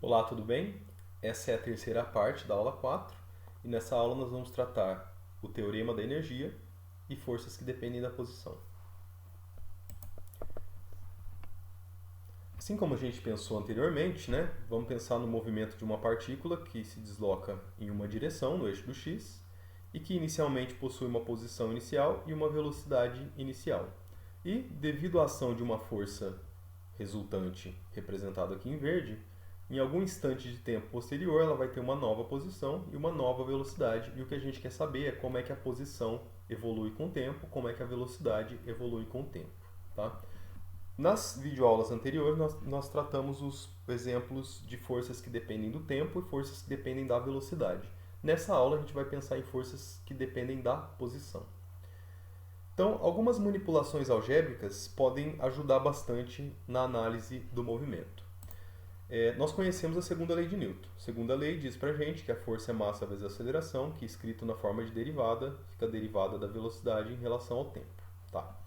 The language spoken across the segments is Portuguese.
Olá, tudo bem? Essa é a terceira parte da aula 4 e nessa aula nós vamos tratar o teorema da energia e forças que dependem da posição. Assim como a gente pensou anteriormente, vamos pensar no movimento de uma partícula que se desloca em uma direção no eixo do x e que inicialmente possui uma posição inicial e uma velocidade inicial. E, devido à ação de uma força resultante, representada aqui em verde, em algum instante de tempo posterior ela vai ter uma nova posição e uma nova velocidade. E o que a gente quer saber é como é que a posição evolui com o tempo, como é que a velocidade evolui com o tempo. Tá? Nas videoaulas anteriores nós tratamos os exemplos de forças que dependem do tempo e forças que dependem da velocidade. Nessa aula a gente vai pensar em forças que dependem da posição. Então, algumas manipulações algébricas podem ajudar bastante na análise do movimento. Nós conhecemos a segunda lei de Newton. A segunda lei diz pra gente que a força é massa vezes a aceleração, que escrito na forma de derivada, fica a derivada da velocidade em relação ao tempo. Tá?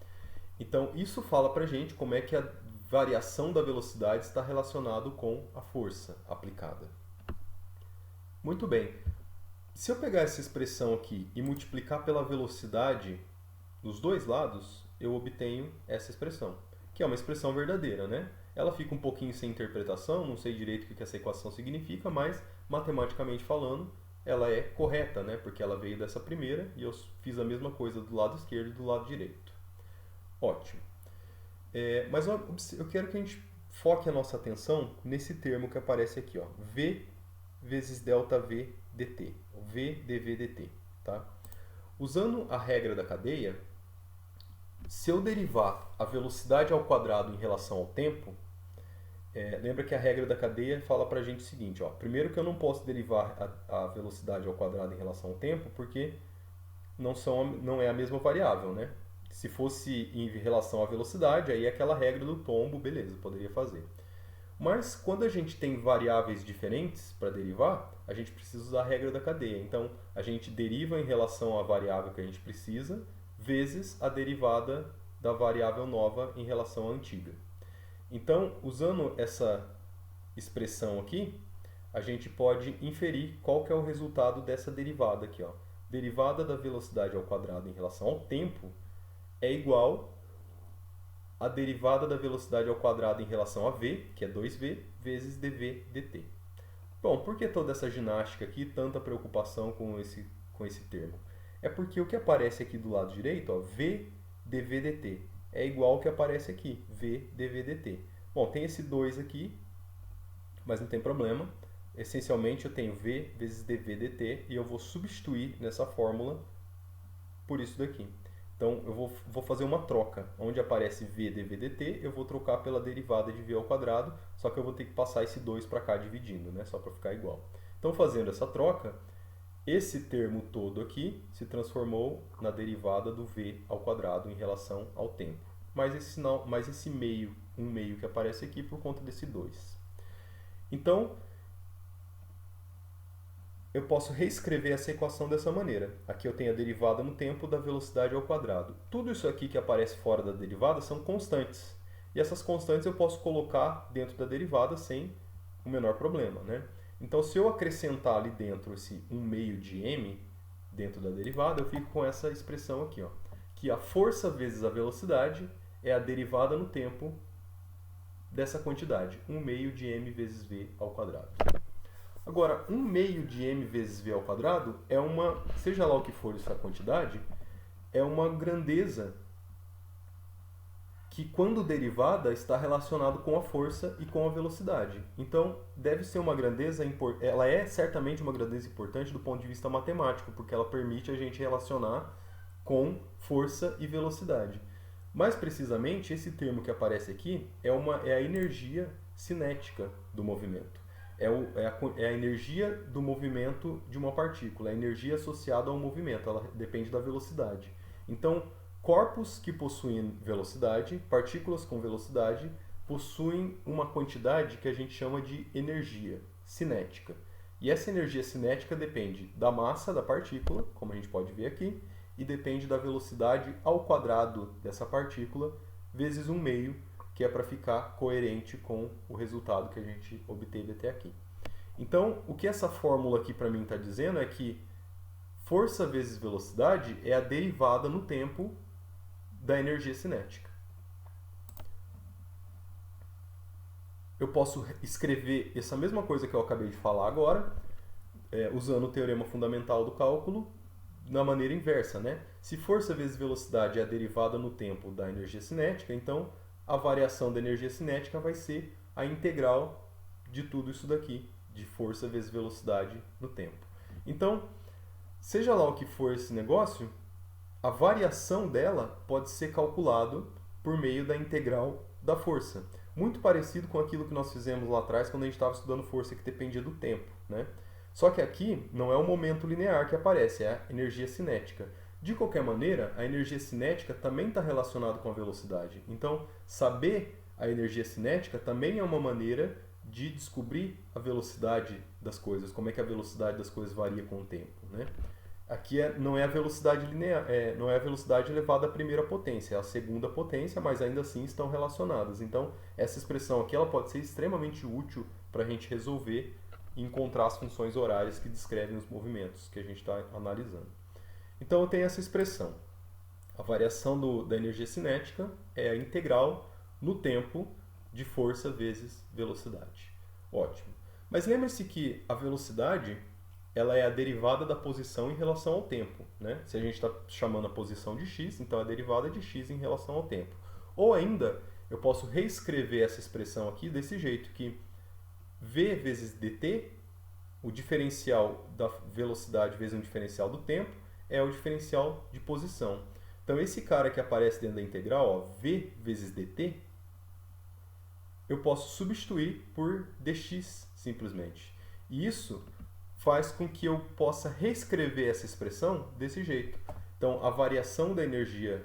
Então, isso fala pra gente como é que a variação da velocidade está relacionado com a força aplicada. Muito bem. Se eu pegar essa expressão aqui e multiplicar pela velocidade dos dois lados, eu obtenho essa expressão, que é uma expressão verdadeira, né? Ela fica um pouquinho sem interpretação, não sei direito o que essa equação significa, mas matematicamente falando, ela é correta, né? Porque ela veio dessa primeira e eu fiz a mesma coisa do lado esquerdo e do lado direito. Ótimo. Mas eu quero que a gente foque a nossa atenção nesse termo que aparece aqui, ó, V vezes delta V dt, V dV dt. Tá? Usando a regra da cadeia, se eu derivar a velocidade ao quadrado em relação ao tempo, lembra que a regra da cadeia fala pra gente o seguinte, ó, primeiro que eu não posso derivar a velocidade ao quadrado em relação ao tempo, porque não é a mesma variável, né? Se fosse em relação à velocidade, aí é aquela regra do tombo, beleza, poderia fazer. Mas quando a gente tem variáveis diferentes para derivar, a gente precisa usar a regra da cadeia. Então, a gente deriva em relação à variável que a gente precisa, vezes a derivada da variável nova em relação à antiga. Então, usando essa expressão aqui, a gente pode inferir qual que é o resultado dessa derivada aqui. Ó. Derivada da velocidade ao quadrado em relação ao tempo é igual a derivada da velocidade ao quadrado em relação a v, que é 2v, vezes dv dt. Bom, por que toda essa ginástica aqui, tanta preocupação com esse termo? É porque o que aparece aqui do lado direito, ó, v dv dt, é igual ao que aparece aqui, v dv dt. Bom, tem esse 2 aqui, mas não tem problema. Essencialmente eu tenho v vezes dv dt e eu vou substituir nessa fórmula por isso daqui. Então eu vou fazer uma troca. Onde aparece v dv dt, eu vou trocar pela derivada de v ao quadrado, só que eu vou ter que passar esse 2 para cá dividindo, né? Só para ficar igual. Então fazendo essa troca, esse termo todo aqui se transformou na derivada do v ao quadrado em relação ao tempo. Mais esse meio, um meio que aparece aqui por conta desse 2. Então, eu posso reescrever essa equação dessa maneira. Aqui eu tenho a derivada no tempo da velocidade ao quadrado. Tudo isso aqui que aparece fora da derivada são constantes. E essas constantes eu posso colocar dentro da derivada sem o menor problema, né? Então, se eu acrescentar ali dentro esse 1 meio de m dentro da derivada, eu fico com essa expressão aqui, ó, que a força vezes a velocidade é a derivada no tempo dessa quantidade, 1 meio de m vezes v ao quadrado. Agora, 1 meio de m vezes v ao quadrado é uma, seja lá o que for essa quantidade, é uma grandeza que, quando derivada, está relacionado com a força e com a velocidade. Então, deve ser uma grandeza, ela é certamente uma grandeza importante do ponto de vista matemático, porque ela permite a gente relacionar com força e velocidade. Mais precisamente, esse termo que aparece aqui é a energia cinética do movimento. É a energia do movimento de uma partícula, é a energia associada ao movimento, ela depende da velocidade. Então, corpos que possuem velocidade, partículas com velocidade, possuem uma quantidade que a gente chama de energia cinética. E essa energia cinética depende da massa da partícula, como a gente pode ver aqui, e depende da velocidade ao quadrado dessa partícula, vezes 1 meio, que é para ficar coerente com o resultado que a gente obteve até aqui. Então, o que essa fórmula aqui para mim está dizendo é que força vezes velocidade é a derivada no tempo da energia cinética. Eu posso escrever essa mesma coisa que eu acabei de falar agora, usando o teorema fundamental do cálculo, na maneira inversa, né? Se força vezes velocidade é a derivada no tempo da energia cinética, então a variação da energia cinética vai ser a integral de tudo isso daqui, de força vezes velocidade no tempo. Então, seja lá o que for esse negócio, a variação dela pode ser calculado por meio da integral da força. Muito parecido com aquilo que nós fizemos lá atrás quando a gente estava estudando força que dependia do tempo, né? Só que aqui não é o momento linear que aparece, é a energia cinética. De qualquer maneira, a energia cinética também está relacionada com a velocidade. Então, saber a energia cinética também é uma maneira de descobrir a velocidade das coisas, como é que a velocidade das coisas varia com o tempo, né? Aqui não é a velocidade linear, não é a velocidade elevada à primeira potência, é a segunda potência, mas ainda assim estão relacionadas. Então, essa expressão aqui ela pode ser extremamente útil para a gente resolver e encontrar as funções horárias que descrevem os movimentos que a gente está analisando. Então, eu tenho essa expressão. A variação da energia cinética é a integral no tempo de força vezes velocidade. Ótimo. Mas lembre-se que a velocidade ela é a derivada da posição em relação ao tempo, né? Se a gente está chamando a posição de x, então a derivada é de x em relação ao tempo. Ou ainda, eu posso reescrever essa expressão aqui desse jeito, que v vezes dt, o diferencial da velocidade vezes o diferencial do tempo, é o diferencial de posição. Então, esse cara que aparece dentro da integral, ó, v vezes dt, eu posso substituir por dx, simplesmente. E isso faz com que eu possa reescrever essa expressão desse jeito. Então, a variação da energia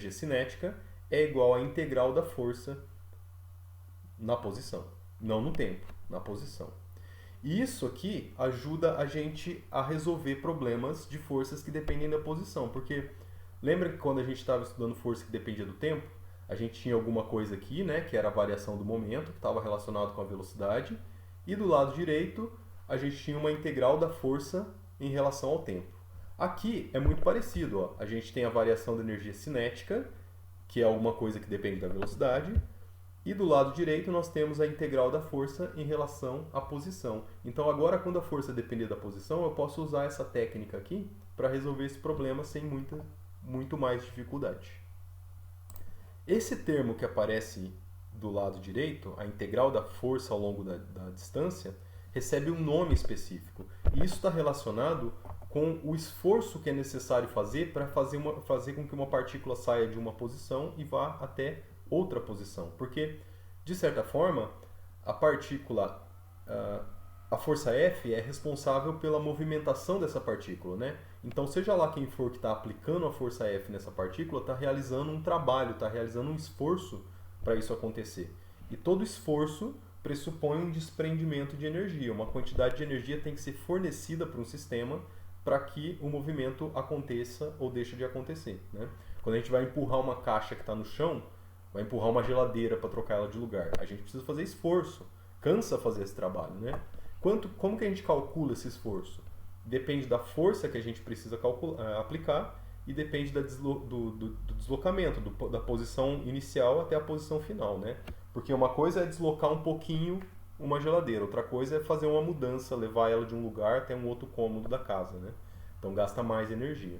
cinética é igual à integral da força na posição. Não no tempo, na posição. E isso aqui ajuda a gente a resolver problemas de forças que dependem da posição. Porque lembra que quando a gente estava estudando força que dependia do tempo, a gente tinha alguma coisa aqui, né, que era a variação do momento, que estava relacionado com a velocidade. E do lado direito, a gente tinha uma integral da força em relação ao tempo. Aqui é muito parecido. Ó. A gente tem a variação da energia cinética, que é alguma coisa que depende da velocidade. E do lado direito nós temos a integral da força em relação à posição. Então agora, quando a força depender da posição, eu posso usar essa técnica aqui para resolver esse problema sem muito mais dificuldade. Esse termo que aparece do lado direito, a integral da força ao longo da distância, recebe um nome específico. E isso está relacionado com o esforço que é necessário fazer para fazer com que uma partícula saia de uma posição e vá até outra posição. Porque, de certa forma, a partícula, a força F é responsável pela movimentação dessa partícula, né? Então, seja lá quem for que está aplicando a força F nessa partícula, está realizando um trabalho, está realizando um esforço para isso acontecer. E todo esforço pressupõe um desprendimento de energia. Uma quantidade de energia tem que ser fornecida para um sistema para que o movimento aconteça ou deixe de acontecer, né? Quando a gente vai empurrar uma caixa que está no chão, vai empurrar uma geladeira para trocar ela de lugar. A gente precisa fazer esforço, cansa fazer esse trabalho, né? Como que a gente calcula esse esforço? Depende da força que a gente precisa aplicar e depende do deslocamento, da posição inicial até a posição final, né? Porque uma coisa é deslocar um pouquinho uma geladeira, outra coisa é fazer uma mudança, levar ela de um lugar até um outro cômodo da casa, né? Então gasta mais energia.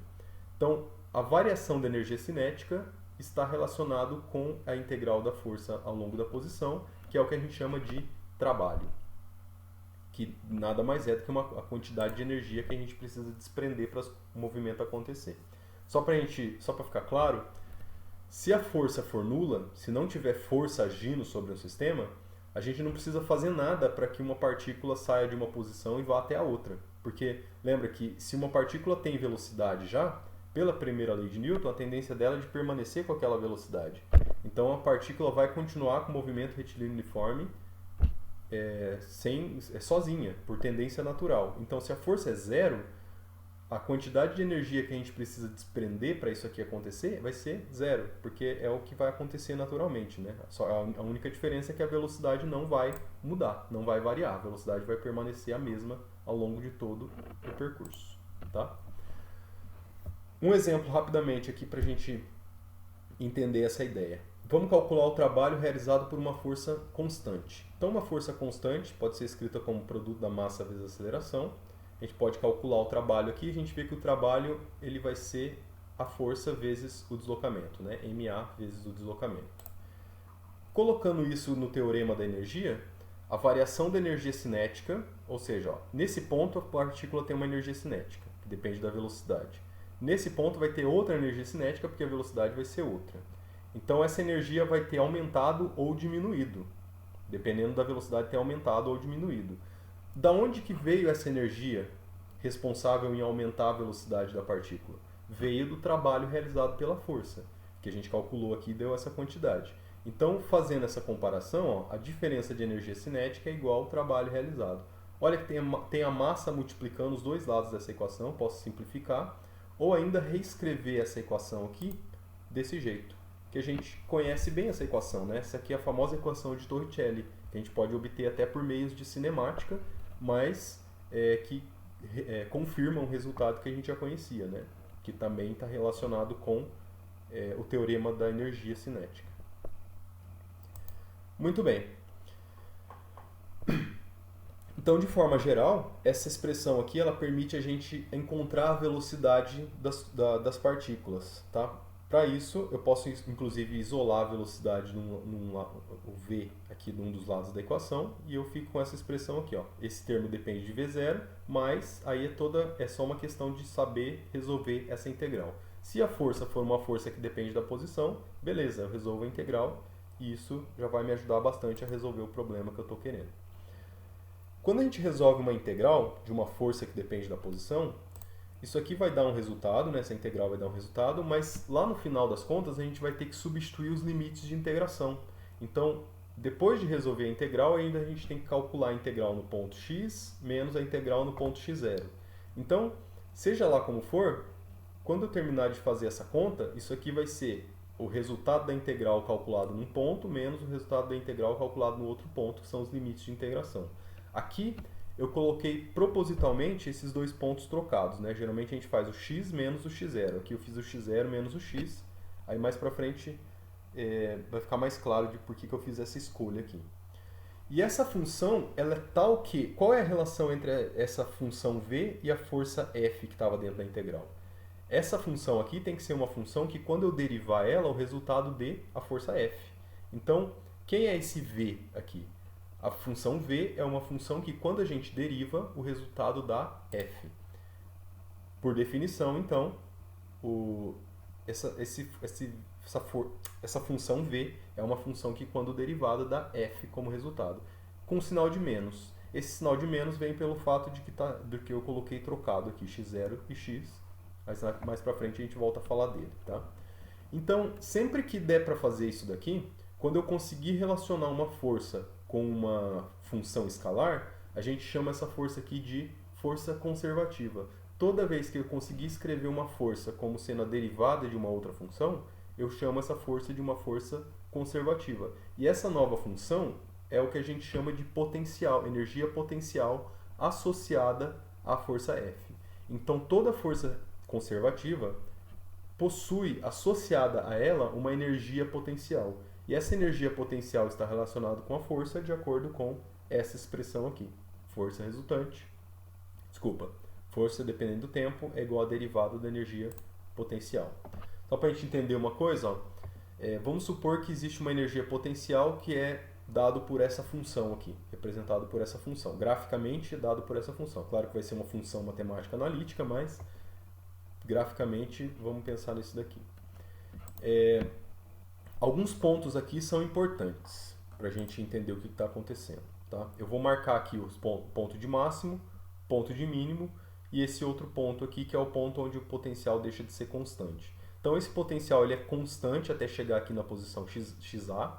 Então, a variação da energia cinética está relacionado com a integral da força ao longo da posição, que é o que a gente chama de trabalho, que nada mais é do que a quantidade de energia que a gente precisa desprender para o movimento acontecer. Só para ficar claro, se a força for nula, se não tiver força agindo sobre o sistema, a gente não precisa fazer nada para que uma partícula saia de uma posição e vá até a outra. Porque lembra que se uma partícula tem velocidade já, pela primeira lei de Newton, a tendência dela é de permanecer com aquela velocidade. Então a partícula vai continuar com o movimento retilíneo uniforme sozinha, por tendência natural. Então se a força é zero, a quantidade de energia que a gente precisa desprender para isso aqui acontecer vai ser zero, porque é o que vai acontecer naturalmente, né? Só a única diferença é que a velocidade não vai mudar, não vai variar, a velocidade vai permanecer a mesma ao longo de todo o percurso, tá? Um exemplo rapidamente aqui para a gente entender essa ideia. Vamos calcular o trabalho realizado por uma força constante. Então, uma força constante pode ser escrita como produto da massa vezes a aceleração. A gente pode calcular o trabalho aqui, a gente vê que o trabalho ele vai ser a força vezes o deslocamento, né? MA vezes o deslocamento. Colocando isso no teorema da energia, a variação da energia cinética, ou seja, ó, nesse ponto a partícula tem uma energia cinética, que depende da velocidade. Nesse ponto vai ter outra energia cinética, porque a velocidade vai ser outra. Então essa energia vai ter aumentado ou diminuído, dependendo da velocidade ter aumentado ou diminuído. Da onde que veio essa energia responsável em aumentar a velocidade da partícula? Veio do trabalho realizado pela força, que a gente calculou aqui e deu essa quantidade. Então, fazendo essa comparação, ó, a diferença de energia cinética é igual ao trabalho realizado. Olha que tem a massa multiplicando os dois lados dessa equação, posso simplificar, ou ainda reescrever essa equação aqui desse jeito, que a gente conhece bem essa equação, né? Essa aqui é a famosa equação de Torricelli, que a gente pode obter até por meios de cinemática, mas que confirma um resultado que a gente já conhecia, né? Que também está relacionado com o teorema da energia cinética. Muito bem. Então, de forma geral, essa expressão aqui ela permite a gente encontrar a velocidade das partículas, tá? Para isso, eu posso inclusive isolar a velocidade o v aqui de um dos lados da equação e eu fico com essa expressão aqui, ó. Esse termo depende de v0, mas aí é só uma questão de saber resolver essa integral. Se a força for uma força que depende da posição, beleza, eu resolvo a integral e isso já vai me ajudar bastante a resolver o problema que eu estou querendo. Quando a gente resolve uma integral de uma força que depende da posição, isso aqui vai dar um resultado, né? Essa integral vai dar um resultado, mas lá no final das contas a gente vai ter que substituir os limites de integração. Então, depois de resolver a integral, ainda a gente tem que calcular a integral no ponto x menos a integral no ponto x0. Então, seja lá como for, quando eu terminar de fazer essa conta, isso aqui vai ser o resultado da integral calculado num ponto menos o resultado da integral calculado no outro ponto, que são os limites de integração. Aqui eu coloquei propositalmente esses dois pontos trocados, né? Geralmente a gente faz o x menos o x0. Aqui eu fiz o x0 menos o x. Aí mais pra frente vai ficar mais claro de por que eu fiz essa escolha aqui. E essa função, ela é tal que... Qual é a relação entre essa função v e a força f que estava dentro da integral? Essa função aqui tem que ser uma função que quando eu derivar ela, o resultado dê a força f. Então, quem é esse v aqui? A função v é uma função que, quando a gente deriva, o resultado dá f. Por definição, então, essa função v é uma função que, quando derivada, dá f como resultado, com um sinal de menos. Esse sinal de menos vem pelo fato de que eu coloquei trocado aqui, x0 e x, mas mais pra frente a gente volta a falar dele, tá? Então, sempre que der para fazer isso daqui, quando eu conseguir relacionar uma força com uma função escalar, a gente chama essa força aqui de força conservativa. Toda vez que eu conseguir escrever uma força como sendo a derivada de uma outra função, eu chamo essa força de uma força conservativa. E essa nova função é o que a gente chama de potencial, energia potencial associada à força F. Então toda força conservativa possui associada a ela uma energia potencial. E essa energia potencial está relacionada com a força de acordo com essa expressão aqui. Força dependendo do tempo é igual a derivada da energia potencial. Só para a gente entender uma coisa, ó, vamos supor que existe uma energia potencial que é dado por essa função aqui, representado por essa função. Graficamente é dado por essa função. Claro que vai ser uma função matemática analítica, mas graficamente vamos pensar nisso daqui. Alguns pontos aqui são importantes para a gente entender o que está acontecendo. Tá? Eu vou marcar aqui os ponto de máximo, ponto de mínimo e esse outro ponto aqui que é o ponto onde o potencial deixa de ser constante. Então esse potencial ele é constante até chegar aqui na posição XA,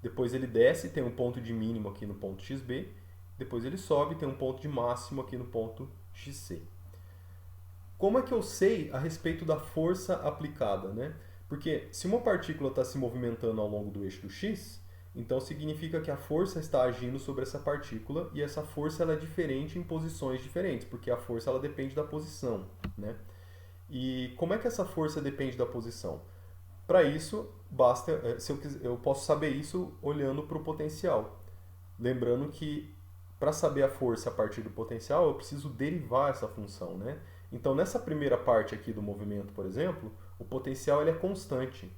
depois ele desce, tem um ponto de mínimo aqui no ponto XB, depois ele sobe, tem um ponto de máximo aqui no ponto XC. Como é que eu sei a respeito da força aplicada, né? Porque se uma partícula está se movimentando ao longo do eixo do x, então significa que a força está agindo sobre essa partícula e essa força ela é diferente em posições diferentes, porque a força ela depende da posição, né? E como é que essa força depende da posição? Para isso, basta, se eu posso saber isso olhando para o potencial. Lembrando que para saber a força a partir do potencial, eu preciso derivar essa função, né? Então, nessa primeira parte aqui do movimento, por exemplo, o potencial ele é constante.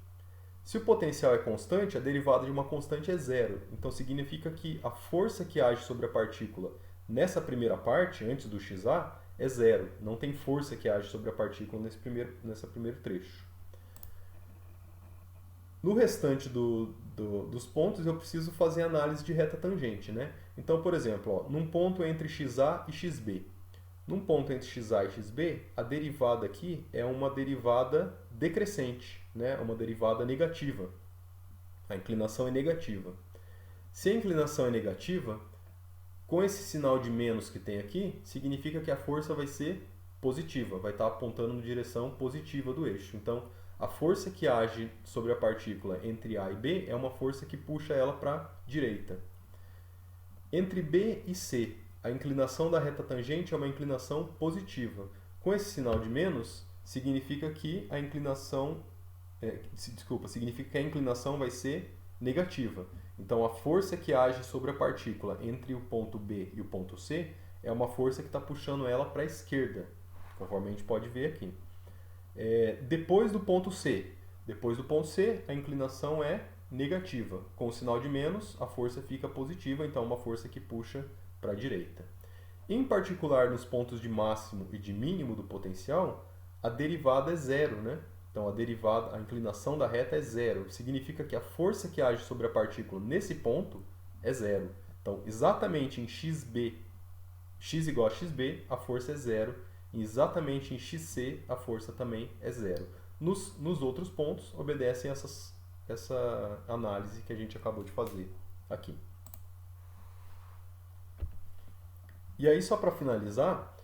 Se o potencial é constante, a derivada de uma constante é zero. Então, significa que a força que age sobre a partícula nessa primeira parte, antes do xa, é zero. Não tem força que age sobre a partícula nesse primeiro trecho. No restante dos pontos, eu preciso fazer análise de reta tangente, né? Então, por exemplo, ó, num ponto entre xa e xb. Num ponto entre xa e xb, a derivada aqui é uma derivada decrescente, né? Uma derivada negativa. A inclinação é negativa. Se a inclinação é negativa, com esse sinal de menos que tem aqui, significa que a força vai ser positiva, vai estar apontando na direção positiva do eixo. Então, a força que age sobre a partícula entre A e B é uma força que puxa ela para a direita. Entre B e C, a inclinação da reta tangente é uma inclinação positiva. Com esse sinal de menos, significa que a inclinação, significa que a inclinação vai ser negativa. Então, a força que age sobre a partícula entre o ponto B e o ponto C é uma força que está puxando ela para a esquerda, conforme a gente pode ver aqui. Depois do ponto C, a inclinação é negativa. Com o sinal de menos, a força fica positiva, então é uma força que puxa para a direita. Em particular, nos pontos de máximo e de mínimo do potencial, a derivada é zero, né? Então a inclinação da reta é zero. Significa que a força que age sobre a partícula nesse ponto é zero. Então, exatamente em xb, x igual a xb, a força é zero. E exatamente em xc, a força também é zero. Nos outros pontos, obedecem essa análise que a gente acabou de fazer aqui. E aí, só para finalizar,